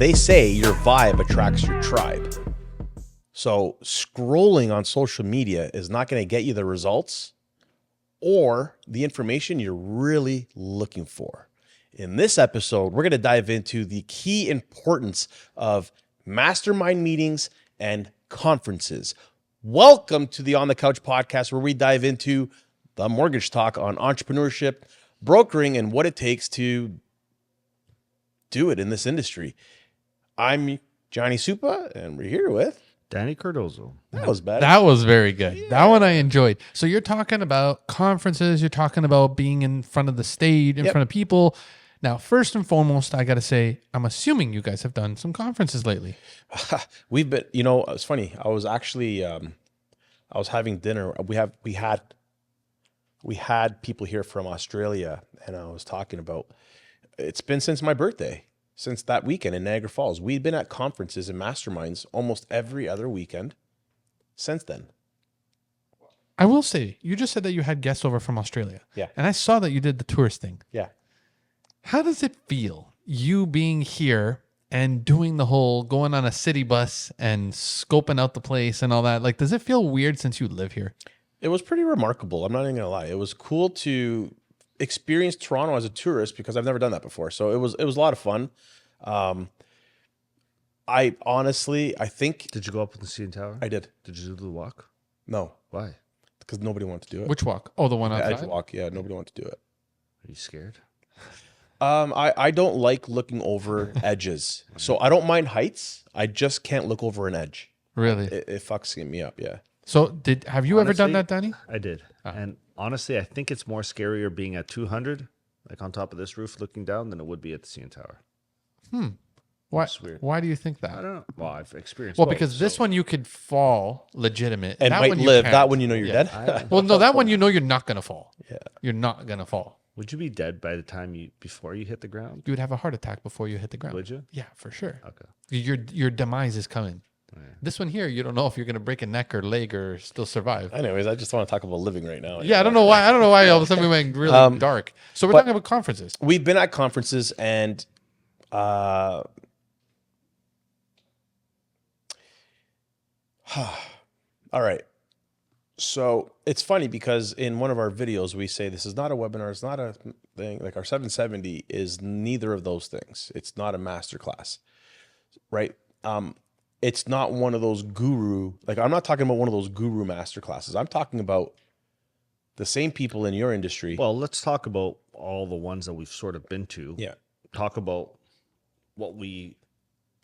they say your vibe attracts your tribe. So scrolling on social media is not going to get you the results or the information you're really looking for. In this episode, we're going to dive into the key importance of mastermind meetings and conferences. Welcome to the On the Couch podcast, where we dive into the mortgage talk on entrepreneurship, brokering, and what it takes to do it in this industry. I'm Johnny Supa, and we're here with Danny Cardozo. That was better. That was very good. Yeah. That one I enjoyed. So you're talking about conferences. You're talking about being in front of the stage, in front of people. Now, first and foremost, I got to say, I'm assuming you guys have done some conferences lately. We've been, it's funny. I was actually, I was having dinner. We had people here from Australia, and I was talking about, it's been since my birthday, since that weekend in Niagara Falls. We've been at conferences and masterminds almost every other weekend since then. I will say, you just said that you had guests over from Australia. Yeah. And I saw that you did the tourist thing. Yeah. How does it feel, you being here and doing the whole going on a city bus and scoping out the place and all that? Like, does it feel weird since you live here? It was pretty remarkable. I'm not even going to lie. It was cool to experience Toronto as a tourist because I've never done that before. So it was a lot of fun. I think... Did you go up with the CN Tower? I did. Did you do the walk? No. Why? Because nobody wanted to do it. Which walk? Oh, the one outside? Edge walk. Yeah, nobody wanted to do it. Are you scared? I don't like looking over edges. So I don't mind heights. I just can't look over an edge. Really? It fucks me up, yeah. So have you ever done that, Danny? I did. And honestly, I think it's more scarier being at 200, like on top of this roof looking down, than it would be at the CN Tower. Why? It's weird. Why do you think I that? don't know. Well, I've experienced Well, both, because this one you could fall legitimate. And that might one you live. can't. That one you know you're Yeah. dead. Well, no, that one you know you're not going to fall. Yeah. You're not going to fall. Would you be dead by the time before you hit the ground? You would have a heart attack before you hit the ground. Would you? Yeah, for sure. Okay. Your demise is coming. Yeah. This one here, you don't know if you're going to break a neck or leg or still survive. Anyways, I just want to talk about living right now. Yeah, I don't know why. All of a sudden we went really dark. So we're talking about conferences. We've been at conferences and all right. So it's funny because in one of our videos, we say this is not a webinar. It's not a thing. Like our 770 is neither of those things. It's not a masterclass, right? It's not one of those guru, like I'm not talking about one of those guru masterclasses. I'm talking about the same people in your industry. Well, let's talk about all the ones that we've sort of been to. Yeah. Talk about what we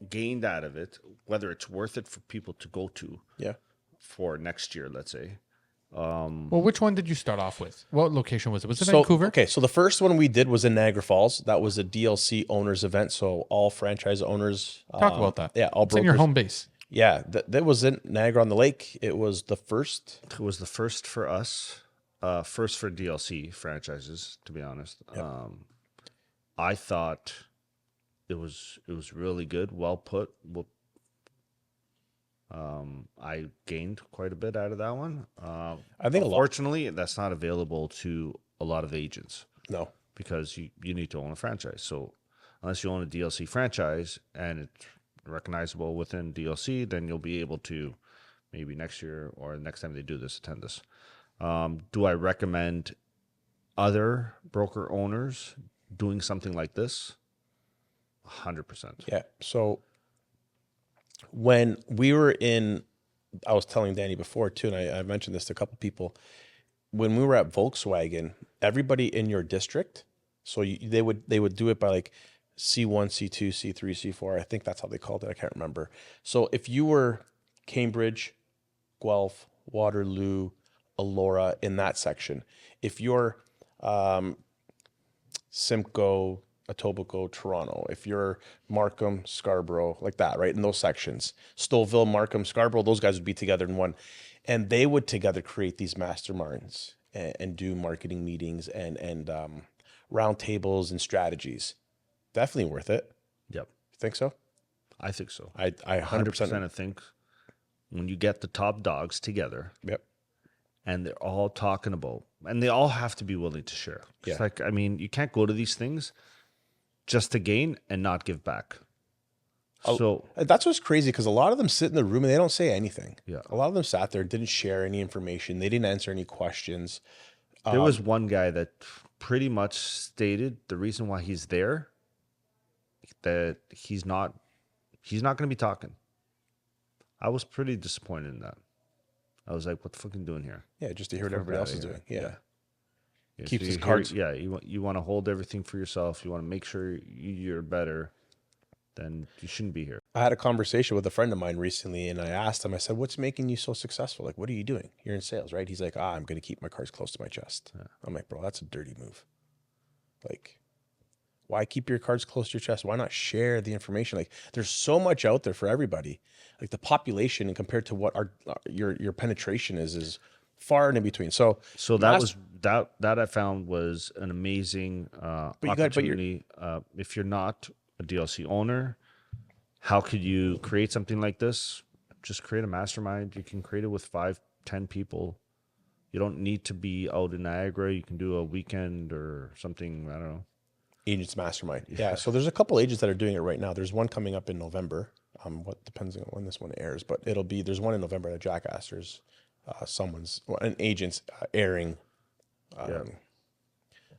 gained out of it, whether it's worth it for people to go to. Yeah. For next year, let's say. Well, which one did you start off with? What location was it? Was it Vancouver? Okay, so the first one we did was in Niagara Falls. That was a DLC owners event, so all franchise owners. Talk about that. Yeah, all it's brokers. in your home base. Yeah, that was in Niagara on the Lake. It was the first. It was the first for us, first for DLC franchises, to be honest. Yep. I thought it was really good, well put. I gained quite a bit out of that one. I think unfortunately, that's not available to a lot of agents. No, because you need to own a franchise. So unless you own a DLC franchise and it's recognizable within DLC, then you'll be able to maybe next year or next time they do this, attend this. Do I recommend other broker owners doing something like this? 100%. Yeah. So when we were I was telling Danny before too, and I mentioned this to a couple people. When we were at Volkswagen, everybody in your district, so they would do it by like C1, C2, C3, C4. I think that's how they called it. I can't remember. So if you were Cambridge, Guelph, Waterloo, Elora in that section, if you're Simcoe, Etobicoke, Toronto, if you're Markham, Scarborough, like that, right? In those sections, Stouffville, Markham, Scarborough, those guys would be together in one. And they would together create these masterminds and do marketing meetings and round tables and strategies. Definitely worth it. Yep. Think so? I think so. I 100% think when you get the top dogs together, Yep. and they're all talking about, and they all have to be willing to share. Yeah. It's like, I mean, you can't go to these things just to gain and not give back. So That's what's crazy because a lot of them sit in the room and they don't say anything. Yeah. A lot of them sat there, didn't share any information. They didn't answer any questions. there was one guy that pretty much stated the reason why he's there, that he's not going to be talking. I was pretty disappointed in that. I was like, what the fuck are you doing here? Yeah, just to hear what everybody else is doing. Yeah. Yeah, Keeps his you're cards. here- yeah, you want to hold everything for yourself. You want to make sure you're better. Then you shouldn't be here. I had a conversation with a friend of mine recently and I asked him, I said, what's making you so successful? Like, what are you doing? You're in sales, right? He's like, I'm going to keep my cards close to my chest. I'm like, bro, that's a dirty move. Like, why keep your cards close to your chest? Why not share the information? Like, there's so much out there for everybody. Like the population and compared to what your penetration is far and in between. So that I found was an amazing opportunity. If you're not a DLC owner, how could you create something like this? Just create a mastermind. You can create it with 5-10 people. You don't need to be out in Niagara. You can do a weekend or something. I don't know. Agents Mastermind. Yeah. So there's a couple agents that are doing it right now. There's one coming up in November. What depends on when this one airs, but there's one in November at Jack Astor's. An agent's airing a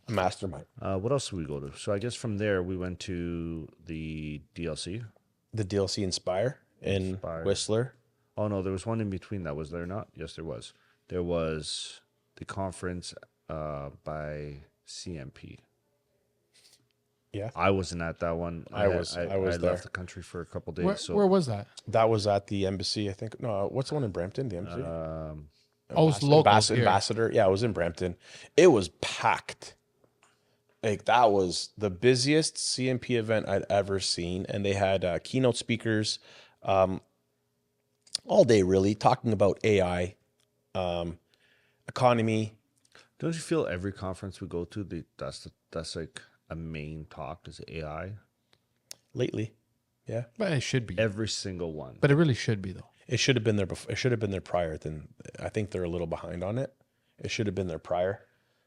mastermind. What else did we go to? So I guess from there we went to the DLC. The DLC Inspire in Whistler. Oh no, there was one in between that. Was there not? Yes, there was. There was the conference by CMP. Yeah, I wasn't at that one. I was I there. left the country for a couple days. Where was that? That was at the embassy, I think. No, what's the one in Brampton? The embassy. Oh, it's local here. Ambassador. Yeah, it was in Brampton. It was packed. Like that was the busiest CMP event I'd ever seen, and they had keynote speakers all day, really talking about AI, economy. Don't you feel every conference we go to, that's like a main talk is AI? Lately, yeah, But it should be. Every single one. But it really should be though. it should have been there before. It should have been there prior. Then I think they're a little behind on it. It should have been there prior.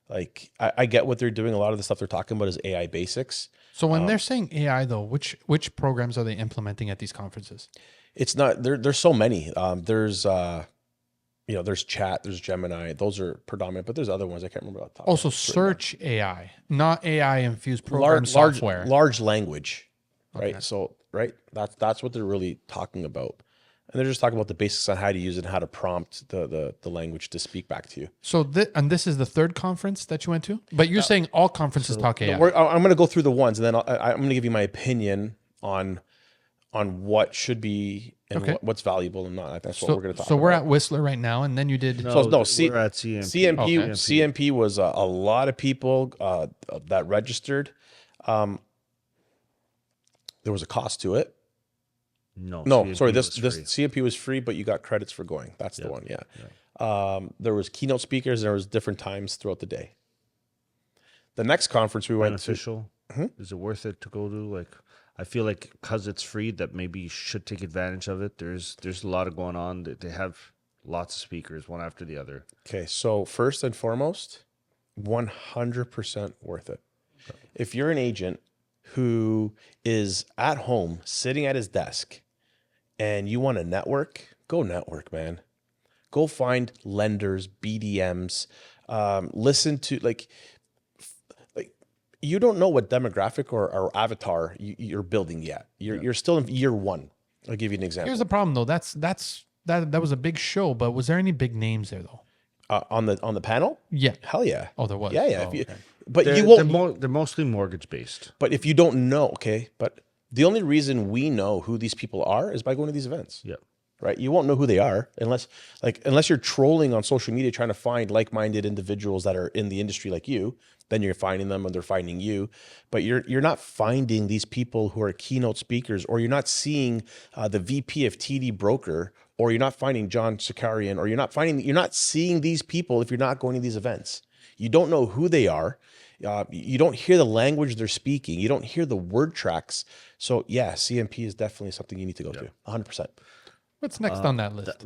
Like I get what they're doing. A lot of the stuff they're talking about is AI basics. So when they're saying AI though, which programs are they implementing at these conferences? It's not there's so many. There's chat, there's Gemini. Those are predominant, but there's other ones I can't remember off the top. Also search AI, not AI infused program software. Large language, right? So that's what they're really talking about, and they're just talking about the basics on how to use it and how to prompt the language to speak back to you. So this is the third conference that you went to, but you're saying all conferences talk AI. I'm going to go through the ones, and then I'm going to give you my opinion on what should be and what's valuable and not. That's what we're going to talk about. So we're at Whistler right now, and then you did. we're at CMP. CMP was a lot of people that registered. There was a cost to it. No, Sorry. CMP This was free. CMP was free, but you got credits for going. That's the one. Yeah. There was keynote speakers. And there was different times throughout the day. The next conference we went Beneficial. Is it worth it to go to? Like, I feel like because it's free, that maybe you should take advantage of it. There's a lot of going on. They have lots of speakers, one after the other. Okay, so first and foremost, 100% worth it. If you're an agent who is at home sitting at his desk and you want to network, go network, man. Go find lenders, BDMs, listen to like you don't know what demographic or avatar you're building yet. You're still in year one. I'll give you an example. Here's the problem though. That was a big show, but was there any big names there though? On the panel? Yeah. Hell yeah. Oh, there was. Yeah. Oh, okay. But They're, you won't. they're mostly mortgage based. But if you don't know, okay. But the only reason we know who these people are is by going to these events. Yeah. Right. You won't know who they are unless you're trolling on social media trying to find like-minded individuals that are in the industry like you. Then you're finding them and they're finding you. But you're not finding these people who are keynote speakers, or you're not seeing the VP of TD Broker, or you're not finding John Sakarian, or you're not seeing these people if you're not going to these events. You don't know who they are. You don't hear the language they're speaking. You don't hear the word tracks. So yeah, CMP is definitely something you need to go to. 100%. What's next on that list?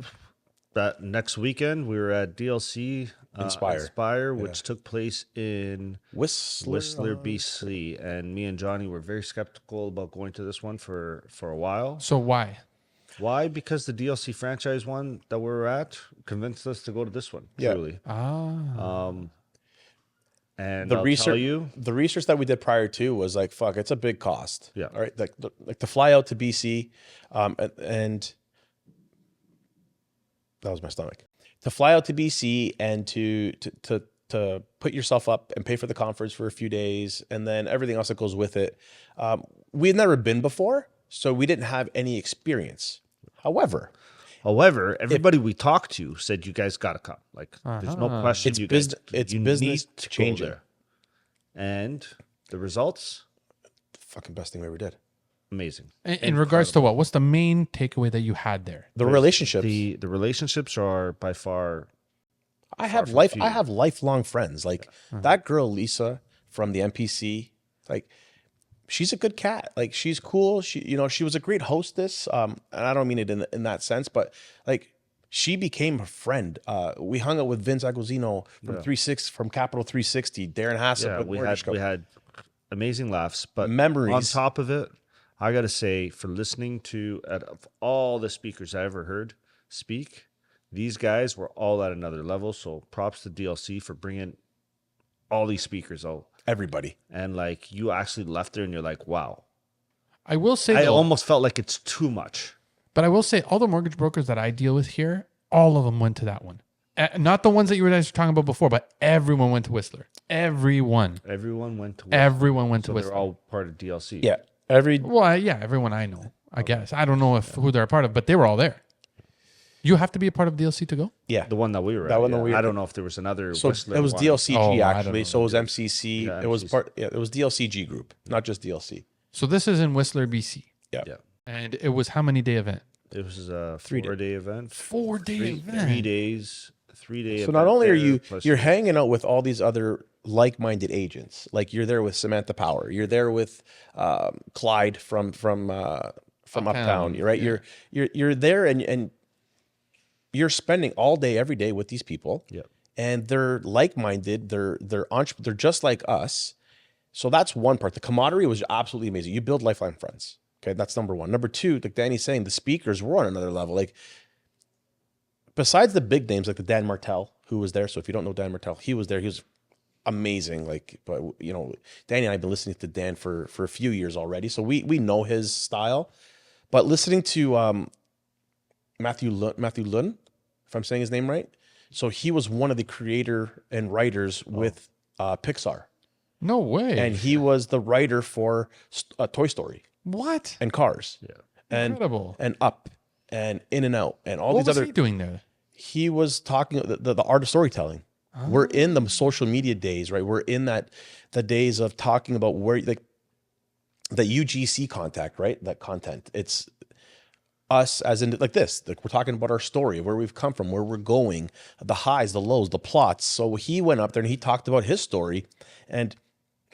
that next weekend we were at DLC Inspire. which took place in Whistler, BC, and me and Johnny were very skeptical about going to this one for a while. So why? Why? Because the DLC franchise one that we were at convinced us to go to this one. Yeah. Truly, Ah. and The I'll research, tell you, the research that we did prior to was like, fuck, it's a big cost. Yeah. All right. Like to fly out to BC, and that was my stomach. To fly out to BC and to put yourself up and pay for the conference for a few days, and then everything else that goes with it. We had never been before, so we didn't have any experience. However, everybody we talked to said you guys gotta come. Like, there's no question. It's you guys, it's you business need to go changing. there. And the results, fucking best thing we ever did. amazing. In regards to what? What's the main takeaway that you had there? The relationships. The relationships are by far. I have lifelong friends. Like that girl Lisa from the MPC. Like, she's a good cat. Like, she's cool. She was a great hostess. And I don't mean it in that sense, but like, she became a friend. We hung out with Vince Agosino from Capital 360, Darren Hassett. Yeah, we had amazing laughs, but Memories. on top of it, I got to say, for listening to out of all the speakers I ever heard speak, these guys were all at another level. So props to DLC for bringing all these speakers out. Everybody. And like, you actually left there and you're like, wow. I will say, I though, almost felt like it's too much. but I will say, all the mortgage brokers that I deal with here, all of them went to that one. Not the ones that you guys were talking about before, but everyone went to Whistler. Everyone Went to Whistler. Everyone went to So Whistler. they're all part of DLC. Yeah. Well, yeah, everyone I know, I guess. I don't know who they're a part of, but they were all there. You have to be a part of DLC to go? Yeah. The one that we were That at. one that yeah. we were I don't know if there was another So Whistler it was one. DLCG Oh, I don't actually. know. So it was MCC. Yeah, It was MCC. it was DLCG group, not just DLC. So this is in Whistler, BC. Yeah. Yeah. And it was how many day event? It was a 3 day. 4-day event. 4-day event. 3 days. 3-day So not only are you plus you're hanging out with all these other like-minded agents, like you're there with Samantha Power, you're there with Clyde from Uptown, right? yeah. You're there and you're spending all day every day with these people. Yeah. And they're like-minded, they're just like us. So that's one part. The camaraderie was absolutely amazing. You build lifelong friends. Okay, that's number one. Number two, like Danny's saying, the speakers were on another level. Like, besides the big names like the Dan Martell, who was there. So if you don't know Dan Martell, he was there. He was amazing. Like, but Danny and I have been listening to Dan for a few years already, so we know his style. But listening to Matthew Lund, if I'm saying his name right, so he was one of the creator and writers with Pixar, No way. and he was the writer for Toy Story What? and Cars, and Incredible. and Up and In and Out and all What these was other. he doing there? He was talking the art of storytelling. We're in the social media days, right? We're in the days of talking about where like the UGC contact, right? That content. It's us as in like this. Like we're talking about our story, where we've come from, where we're going, the highs, the lows, the plots. So he went up there and he talked about his story. And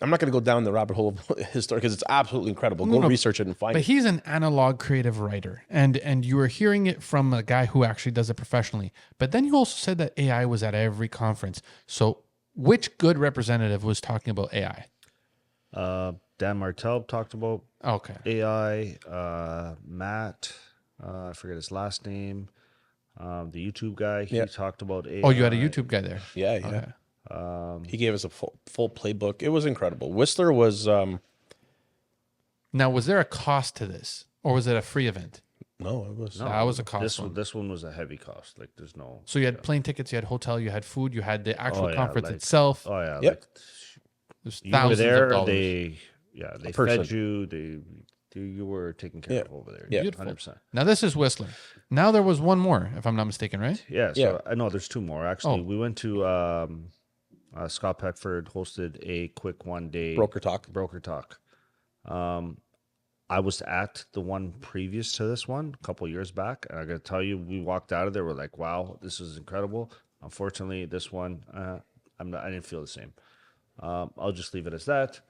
I'm not going to go down the rabbit hole of his story because it's absolutely incredible. Go research it and find But it. he's an analog creative writer, and you were hearing it from a guy who actually does it professionally. But then you also said that AI was at every conference. So which good representative was talking about AI? Dan Martell talked about Okay. AI. Matt, I forget his last name. The YouTube guy, he talked about AI. Oh, you had a YouTube guy there. Yeah, yeah. Okay. He gave us a full playbook. It was incredible. Whistler was Now, was there a cost to this, or was it a free event? no, it was That was a cost one. This one was a heavy cost. Like, there's no. So you had plane tickets, you had hotel, you had food, you had the actual Oh, yeah, conference like- itself. Oh yeah. Yep. Like, There's you were thousands there. of dollars. They person. fed you. You were taken care of over there. Yeah. Beautiful. 100%. Now this is Whistler. Now there was one more, if I'm not mistaken, right? Yeah. So Yeah. I know there's two more actually. Oh. We went to Scott Peckford hosted a quick 1-day broker talk. broker talk. I was at the one previous to this one a couple years back, and I got to tell you, we walked out of there. We're like, "Wow, this is incredible." Unfortunately, this one, I didn't feel the same. I'll just leave it as that.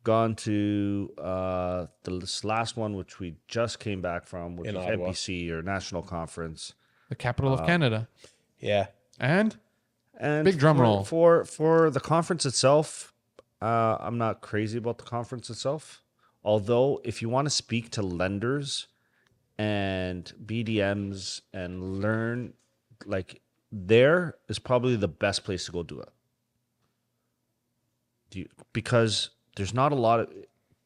Gone to this last one, which we just came back from, which In was Ottawa. NPC or National Conference. The capital of Canada. Yeah. And And Big drum roll. For the conference itself. I'm not crazy about the conference itself. Although, if you want to speak to lenders and BDMs and learn, like, there is probably the best place to go do it. Because there's not a lot of,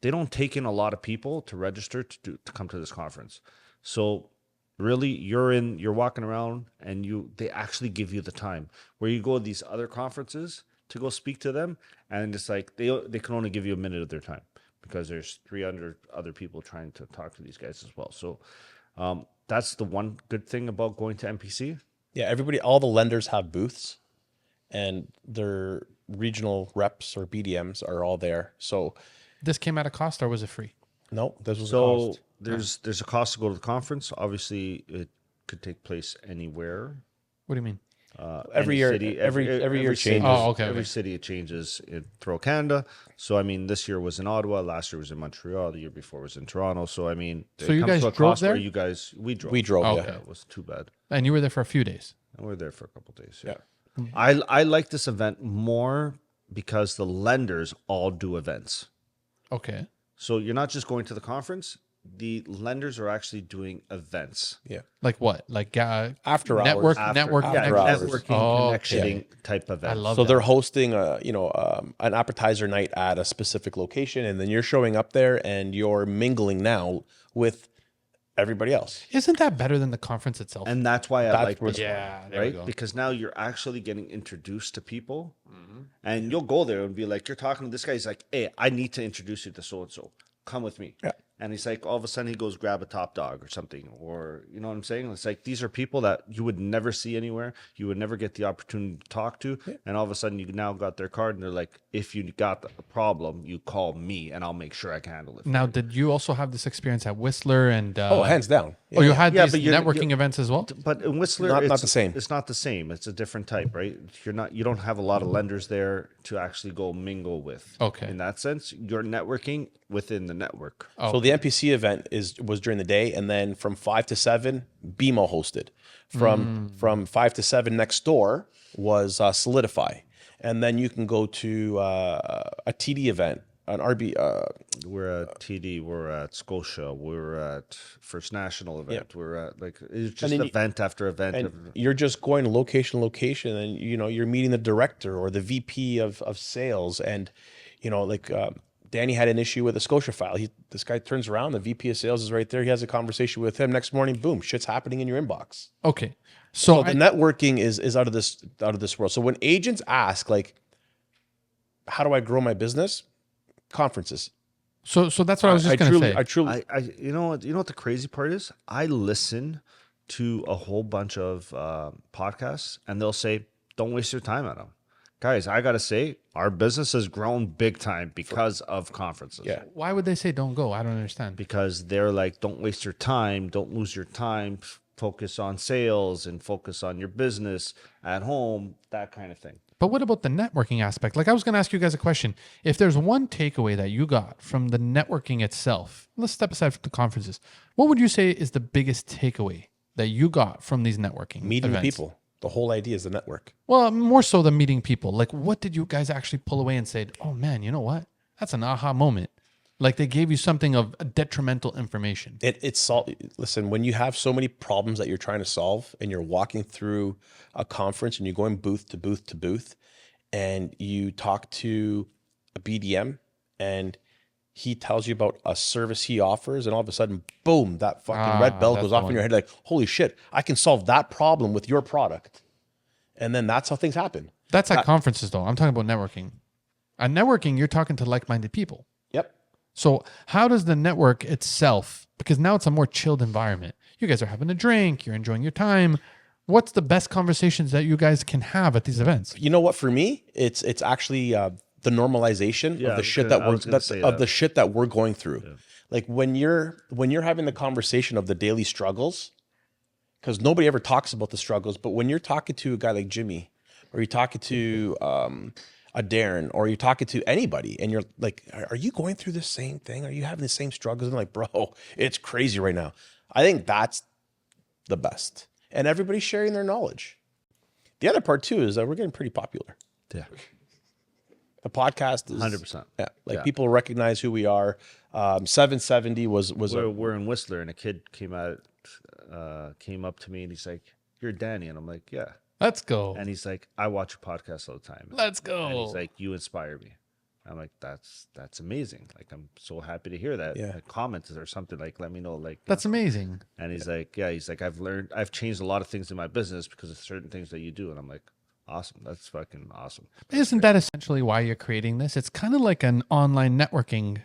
they don't take in a lot of people to register to come to this conference. So really, you're walking around and they actually give you the time. Where you go to these other conferences to go speak to them, and it's like they can only give you a minute of their time because there's 300 other people trying to talk to these guys as well. So that's the one good thing about going to MPC. Yeah, all the lenders have booths, and their regional reps or BDMs are all there. So this came at a cost, or was it free? no, this was a So cost. there's a cost to go to the conference. Obviously, it could take place anywhere. What do you mean? Every Any year, city, every year city- changes. Oh, okay, Every okay. city it changes throughout Canada. So I mean, this year was in Ottawa. Last year was in Montreal. The year before was in Toronto. So I mean, So it you comes guys to a drove cost where there? you guys we drove. We drove. Oh, Yeah. okay. Yeah, it was too bad. And you were there for a few days. And we were there for a couple of days. Yeah. I like this event more because the lenders all do events. Okay. So you're not just going to the conference. The lenders are actually doing events. Yeah. Like what? Like After hours. network, After- network, yeah, After hours. networking, Oh, connecting type events. I love So that. they're hosting an appetizer night at a specific location, and then you're showing up there and you're mingling now with everybody else. Isn't that better than the conference itself? And that's why I That's like where- this Yeah, one, there we right? go. Because now you're actually getting introduced to people, and you'll go there and be like, you're talking to this guy. He's like, hey, I need to introduce you to so and so. Come with me. Yeah. And he's like, all of a sudden he goes grab a top dog or something, or you know what I'm saying? It's like these are people that you would never see anywhere. You would never get the opportunity to talk to, and all of a sudden you now got their card, and they're like, if you got a problem, you call me, and I'll make sure I can handle it. Now, did you also have this experience at Whistler and? Oh, hands down. Oh, you had Yeah, these but you're- networking events as well. But in Whistler, Not it's the same. It's not the same. It's a different type, right? You don't have a lot of lenders there to actually go mingle with. Okay. In that sense, you're networking within the network. Oh, So the NPC event was during the day, and then from 5 to 7, BMO hosted. From 5 to 7 next door was Solidify, and then you can go to a TD event, an RB. We're at TD. We're at Scotia. We're at First National event. We're at it's just then event after event. And you're just going location, and you're meeting the director or the VP of sales, and Danny had an issue with a Scotia file. This guy turns around, the VP of sales is right there. He has a conversation with him. Next morning, boom, shit's happening in your inbox. okay. So So the networking is out of this world. So when agents ask, like, how do I grow my business? Conferences. so that's what I was just going to say. I truly, you know what the crazy part is? I listen to a whole bunch of podcasts, and they'll say, "Don't waste your time on them." Guys, I gotta say, our business has grown big time because of conferences. yeah. Why would they say don't go? I don't understand. Because they're like, don't waste your time, don't lose your time, focus on sales and focus on your business at home, that kind of thing. But what about the networking aspect? Like I was going to ask you guys a question. If there's one takeaway that you got from the networking itself, let's step aside from the conferences. What would you say is the biggest takeaway that you got from these networking Meeting events? people. The whole idea is the network. Well, more so than meeting people. Like, what did you guys actually pull away and say, oh man, you know what? That's an aha moment. Like they gave you something of detrimental information. Listen, when you have so many problems that you're trying to solve and you're walking through a conference and you're going booth to booth to booth and you talk to a BDM and he tells you about a service he offers and all of a sudden, boom, that fucking red bell that's goes the off in one. your head like, holy shit, I can solve that problem with your product. And then that's how things happen. That's at conferences though. I'm talking about networking. At networking, you're talking to like-minded people. Yep. So how does the network itself, because now it's a more chilled environment. You guys are having a drink, you're enjoying your time. What's the best conversations that you guys can have at these events? You know what? For me, it's actually the normalization Yeah, of I the was shit gonna- that I we're was gonna say that. the shit that we're going through. Like when you're having the conversation of the daily struggles, because nobody ever talks about the struggles, but when you're talking to a guy like Jimmy, or you're talking to a Darren, or you're talking to anybody, and you're like, "Are you going through the same thing? Are you having the same struggles?" And like, bro, it's crazy right now. I think that's the best. and everybody's sharing their knowledge. The other part too is that we're getting pretty popular. Yeah. The podcast is 100%. Yeah, like Yeah. people recognize who we are. 770 was We're in Whistler, and a kid came up to me, and he's like, "You're Danny," and I'm like, "Yeah." Let's go. And he's like, "I watch your podcast all the time." Let's go. And he's like, "You inspire me." I'm like, "That's amazing. Like, I'm so happy to hear that." Yeah. Like, comments or something, like, let me know. Like, That's amazing. and he's like, "Yeah." He's like, I've changed a lot of things in my business because of certain things that you do. And I'm like, "Awesome. That's fucking awesome." Isn't that essentially why you're creating this? It's kind of like an online networking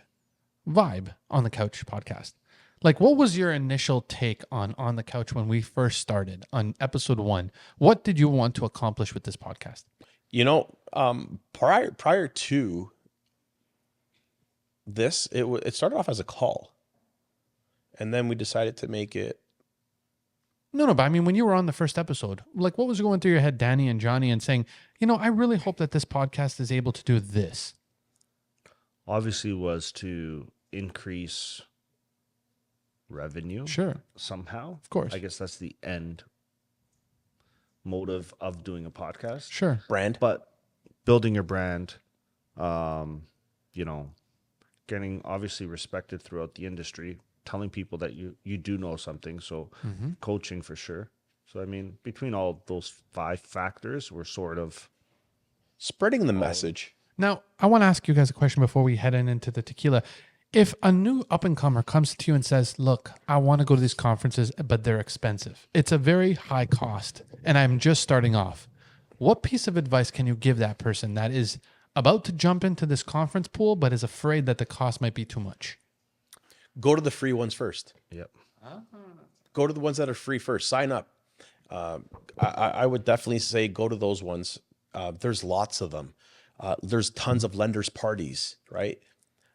vibe on the Couch podcast. Like, what was your initial take on the Couch when we first started on episode 1? What did you want to accomplish with this podcast? You know, prior to this, it started off as a call, and then we decided to make it. No, but I mean, when you were on the first episode, like, what was going through your head, Danny and Johnny, and saying, I really hope that this podcast is able to do this? Obviously, was to increase revenue. Sure. Somehow. Of course. I guess that's the end motive of doing a podcast. Sure. Brand. But building your brand, getting obviously respected throughout the industry, telling people that you do know something. So coaching for sure. So, I mean, between all those 5 factors, we're sort of Spreading the message. Now, I want to ask you guys a question before we head into the tequila. If a new up-and-comer comes to you and says, look, I want to go to these conferences, but they're expensive. It's a very high cost, and I'm just starting off. What piece of advice can you give that person that is about to jump into this conference pool, but is afraid that the cost might be too much? Go to the free ones first. Yep. Go to the ones that are free first. Sign up. I would definitely say go to those ones. There's lots of them. There's tons of lenders parties, right?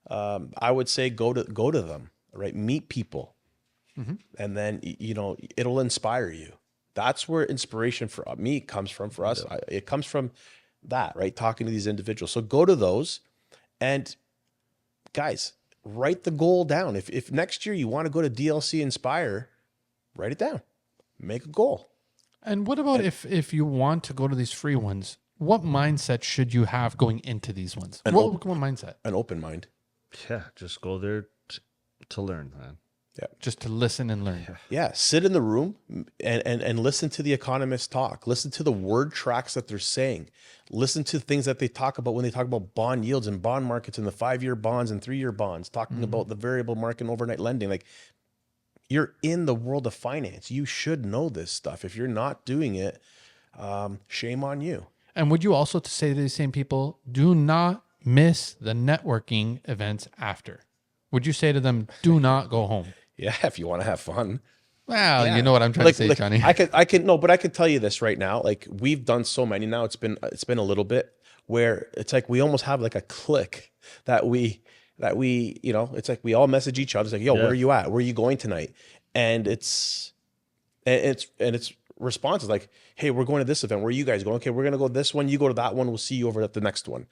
I would say go to them, right? Meet people, and then it'll inspire you. That's where inspiration for me comes from. For us, it comes from that, right? Talking to these individuals. So go to those, and guys, write the goal down. If next year you want to go to DLC Inspire, write it down. Make a goal. And what about if you want to go to these free ones? What mindset should you have going into these ones? What mindset? An open mind. Yeah, just go there to learn, man. Just to listen and learn. Yeah, sit in the room and listen to the economists talk. Listen to the word tracks that they're saying. Listen to things that they talk about when they talk about bond yields and bond markets and the 5-year bonds and 3-year bonds, talking about the variable market and overnight lending. Like, you're in the world of finance. You should know this stuff. If you're not doing it, shame on you. And would you also say to these same people, do not miss the networking events after? Would you say to them, do not go home? Yeah, if you want to have fun. Well, Yeah. you know what I'm trying to say, Johnny. I can no, but I can tell you this right now. Like, we've done so many now. It's been a little bit where it's like we almost have like a clique that we it's like we all message each other. It's like, yo, where are you at? Where are you going tonight? And it's responses like, hey, we're going to this event. Where are you guys going? Okay, we're gonna go this one. You go to that one. We'll see you over at the next one.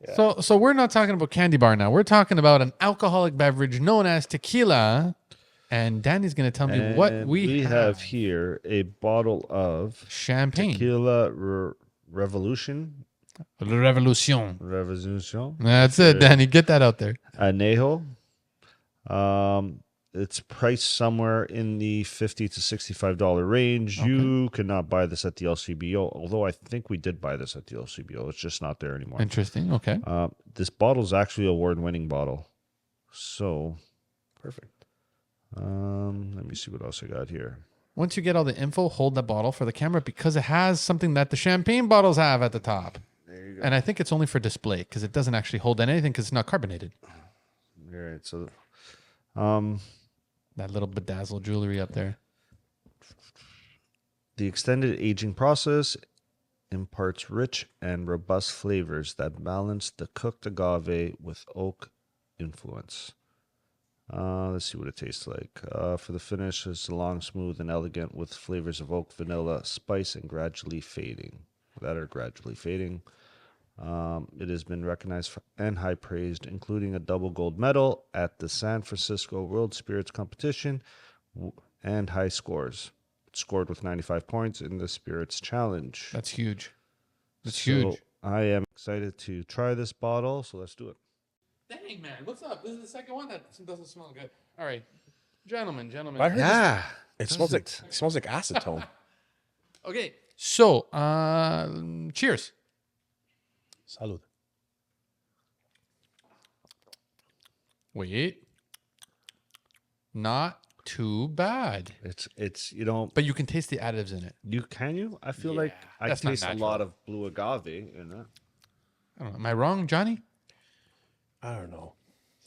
Yeah. So we're not talking about candy bar now. We're talking about an alcoholic beverage known as tequila. And Danny's going to tell me what we have here. A bottle of champagne. Tequila Revolution. Revolution. Revolution. That's it, Danny. Get that out there. Añejo. It's priced somewhere in the $50 to $65 range. Okay. You cannot buy this at the LCBO, although I think we did buy this at the LCBO. It's just not there anymore. Interesting. Okay. This bottle is actually an award-winning bottle. So, perfect. Let me see what else I got here. Once you get all the info, hold the bottle for the camera because it has something that the champagne bottles have at the top. There you go. And I think it's only for display because it doesn't actually hold anything because it's not carbonated. All right. So, that little bedazzled jewelry up there. The extended aging process imparts rich and robust flavors that balance the cooked agave with oak influence. Let's see what it tastes like. For the finish, it's long, smooth, and elegant with flavors of oak, vanilla, spice, and gradually fading. It has been recognized and high praised, including a double gold medal at the San Francisco World Spirits Competition and high scores. scored with 95 points in the Spirits Challenge. That's huge. That's So huge. I am excited to try this bottle, so let's do it. Dang, man. What's up? This is the second one that doesn't smell good. All right. Gentlemen. I heard It smells like acetone. Okay. So, cheers. Salud. Wait. Not too bad. It's But you can taste the additives in it. you? I feel like I that's not taste a natural. lot of blue agave in it. I don't know. Am I wrong, Johnny? I don't know.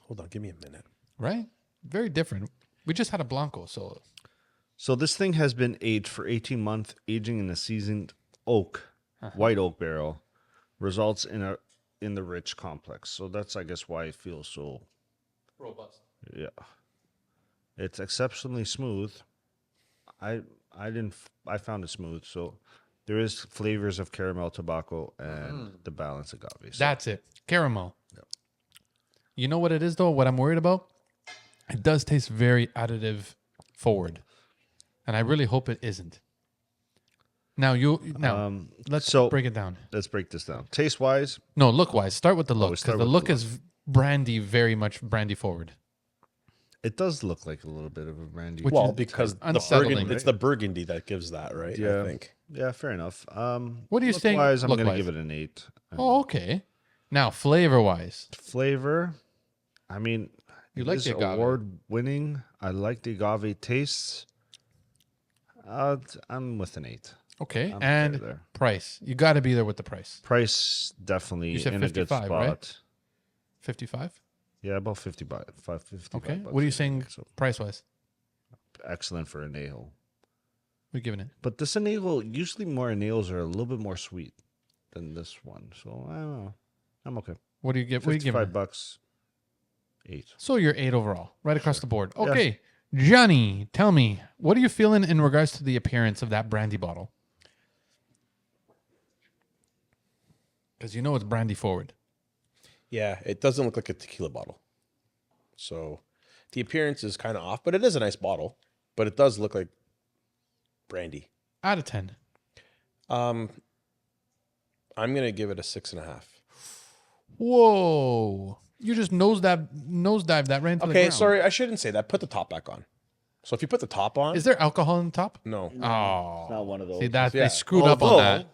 Hold on, give me a minute. Right? Very different. We just had a Blanco, so So this thing has been aged for 18 months, aging in a seasoned oak, white oak barrel, results in the rich complex. So that's, I guess, why it feels so. robust. Yeah, it's exceptionally smooth. I found it smooth. So there is flavors of caramel, tobacco, and the balance agave. So That's it. Caramel. You know what it is, though? What I'm worried about? It does taste very additive forward. And I really hope it isn't. Now, let's so- break it down. let's break this down. Taste wise, No, look-wise. Start with the look. start Because the with look the is brandy, very much brandy forward. it does look like a little bit of a brandy. Which Well, is because the unsettling, burgundy, it's the burgundy that gives that, right? Yeah. I think. Yeah, fair enough. What do you think Look-wise, I'm going to look-wise? give it an 8. Oh, okay. Now, flavor-wise. Flavor, I mean, You it like is the agave. award-winning. I like the agave tastes. I'm with an 8. Okay. I'm And fair there. price. You got to be there with the price. Price definitely You said in a good 55, spot. right? 55? Yeah, about 55. 55 Okay. bucks, What are you yeah. saying So price-wise? excellent for anejo. We're giving it. But this anejo, usually more anejos are a little bit more sweet than this one. So I don't know. I'm okay. What do you give? What are you giving 55 it? bucks. 8. So you're 8 overall, right across the board. Okay. Johnny, tell me, what are you feeling in regards to the appearance of that brandy bottle? Because you know it's brandy forward. Yeah, it doesn't look like a tequila bottle. So the appearance is kind of off, but it is a nice bottle. But it does look like brandy. Out of 10. I'm gonna give it a 6.5. Whoa. You just nosedive that right into the Okay, ground. sorry, I shouldn't say that. Put the top back on. So if you put the top on, Is there alcohol on the top? no. Oh. Not one of those. See, that Yeah. they screwed up on that.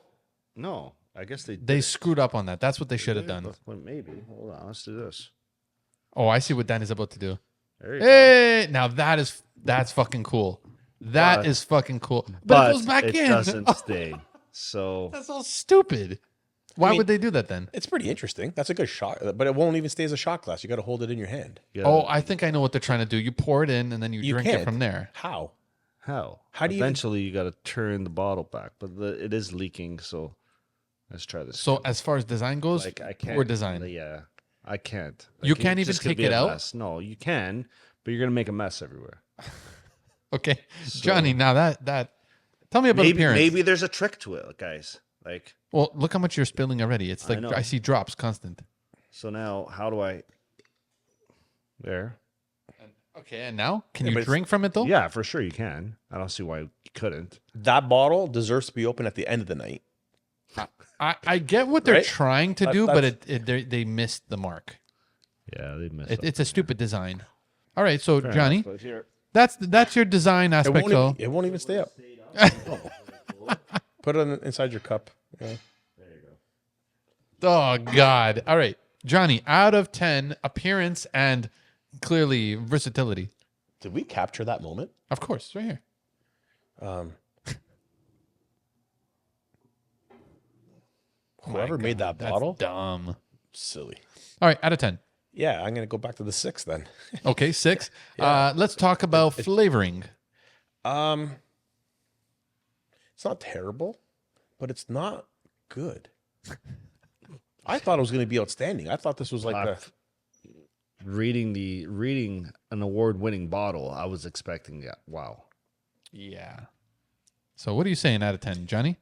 No, I guess they They screwed up on that. That's what they should have did, done. but maybe. Hold on, let's do this. Oh, I see what Dan is about to do. There you go. Hey, now that's fucking cool. That is But- fucking cool. But it goes back it in. doesn't stay. So That's all stupid. Why mean- would they do that then? It's pretty interesting. That's a good shot, but it won't even stay as a shot glass. You got to hold it in your hand. yeah, Oh, I think I know what they're trying to do. You pour it in and then you drink it can't. from there. How? how? How do you- Eventually you got to turn the bottle back, but it is leaking. So let's try this. So as far as design goes, like I can't. poor design. Yeah, I can't. You can't even just gonna take be it a out? mess. No, you can, but you're gonna make a mess everywhere. Okay, Johnny. Now that tell me about appearance. Maybe there's a trick to it, guys. Like, Well, look how much you're spilling already. It's like know. I see drops constant. so now how do I? There. Okay, and now can Yeah, but you it's- drink from it though? Yeah, for sure you can. I don't see why you couldn't. That bottle deserves to be open at the end of the night. I get what they're Right? trying to That- do, but that's- they missed the mark. Yeah, they missed. It's a stupid design. All right, so Johnny, But here, that's your design It aspect. won't, So even, it won't even stay up. Put it inside your cup. Yeah. oh god. All right, Johnny. Out of 10, appearance and clearly versatility. Did we capture that moment? Of course, right here. Whoever made that That's bottle, dumb. silly. All right, out of 10. Yeah, I'm gonna go back to the 6 then. Okay, 6. Let's talk about flavoring. It's not terrible, but it's not good. I thought it was gonna be outstanding. I thought this was like a reading an award-winning bottle, I was expecting that. Wow. Yeah. So what are you saying out of 10, Johnny?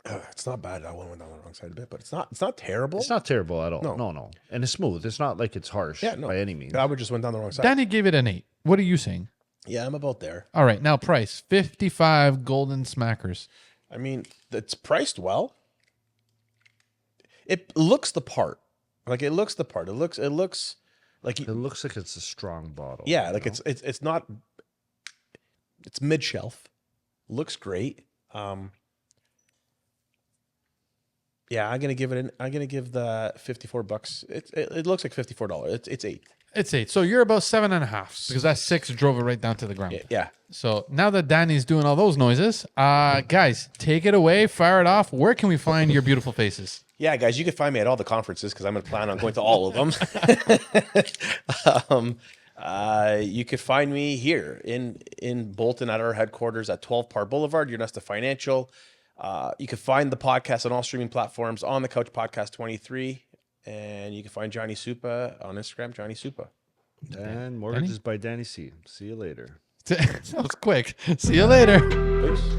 it's not bad. I went down the wrong side a bit, but it's not terrible. It's not terrible at all. No. No. And it's smooth. It's not like it's harsh Yeah, no. by any means. I would just went down the wrong side. Danny gave it an 8. What are you saying? Yeah, I'm about there. All right, now price 55 golden smackers. I mean, it's priced well. It looks the part. Like it looks the part. It looks like It looks like it's a strong bottle. yeah, you like know? it's not. It's mid shelf. Looks great. Yeah, I'm gonna give the $54. It looks like $54. It's $8. It's 8. So you're about 7.5 because that 6 drove it right down to the ground. Yeah. So now that Danny's doing all those noises, guys, take it away, fire it off. Where can we find your beautiful faces? Yeah, guys, you can find me at all the conferences because I'm going to plan on going to all of them. You could find me here in Bolton at our headquarters at 12 Par Boulevard, Unesta Financial. You can find the podcast on all streaming platforms on the Couch Podcast 23. And you can find Johnny Supa on Instagram, Johnny Supa. And Mortgages by Danny C. See you later. That was quick. See you later. Peace.